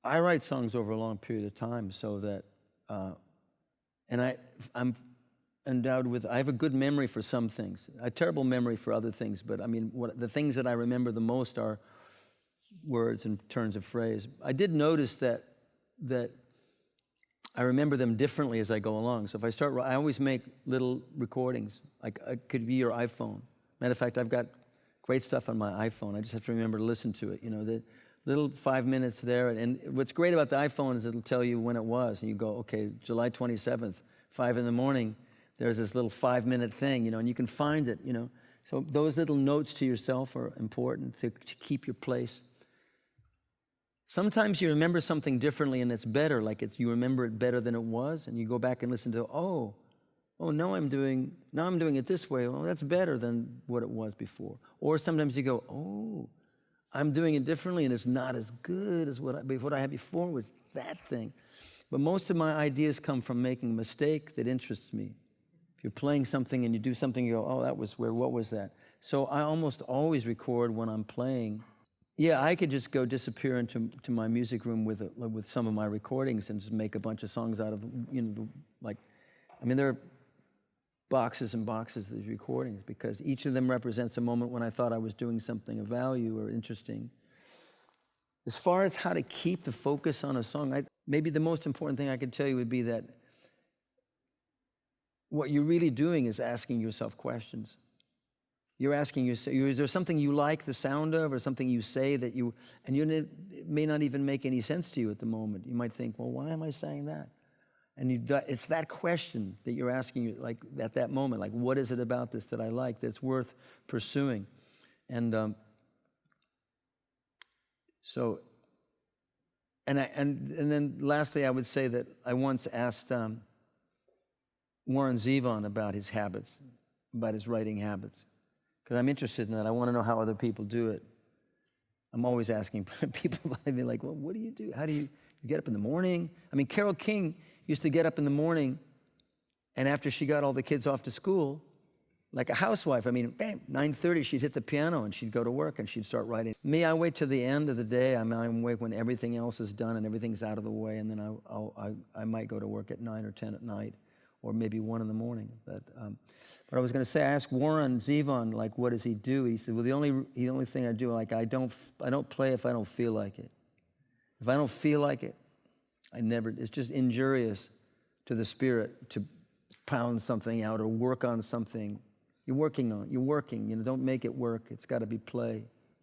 I write songs over a long period of time so that, and I'm endowed with, I have a good memory for some things, a terrible memory for other things, but I mean, the things that I remember the most are words and turns of phrase. I did notice that I remember them differently as I go along. So if I start, I always make little recordings, like it could be your iPhone. Matter of fact, I've got great stuff on my iPhone. I just have to remember to listen to it, the little 5 minutes there. And what's great about the iPhone is it'll tell you when it was. And you go, okay, July 27th, 5 in the morning, there's this little 5-minute thing, and you can find it, So those little notes to yourself are important to keep your place. Sometimes you remember something differently and it's better, like you remember it better than it was, and you go back and listen to, now I'm doing it this way. Oh, that's better than what it was before. Or sometimes you go, I'm doing it differently and it's not as good as what I had before was that thing. But most of my ideas come from making a mistake that interests me. If you're playing something and you do something, you go, that was where, what was that? So I almost always record when I'm playing. Yeah, I could just go disappear into my music room with some of my recordings and just make a bunch of songs out of, there are boxes and boxes of these recordings because each of them represents a moment when I thought I was doing something of value or interesting. As far as how to keep the focus on a song, maybe the most important thing I could tell you would be that what you're really doing is asking yourself questions. You're asking yourself, is there something you like the sound of, or something you say that it may not even make any sense to you at the moment. You might think, well, why am I saying that? And it's that question that you're asking, like at that moment, like, what is it about this that I like that's worth pursuing? And then lastly, I would say that I once asked Warren Zevon about his habits, about his writing habits. Because I'm interested in that. I want to know how other people do it. I'm always asking people, like, well, what do you do? How do you get up in the morning? I mean, Carole King used to get up in the morning, and after she got all the kids off to school, like a housewife, bam, 9:30, she'd hit the piano, and she'd go to work, and she'd start writing. Me, I wait till the end of the day. I wait when everything else is done and everything's out of the way, and then I might go to work at 9 or 10 at night, or maybe 1 in the morning. But I was going to say, I asked Warren Zevon, like, what does he do? He said, well, the only thing I do, like, I don't play if I don't feel like it. If I don't feel like it, it's just injurious to the spirit to pound something out or work on something. You're working, don't make it work. It's got to be play.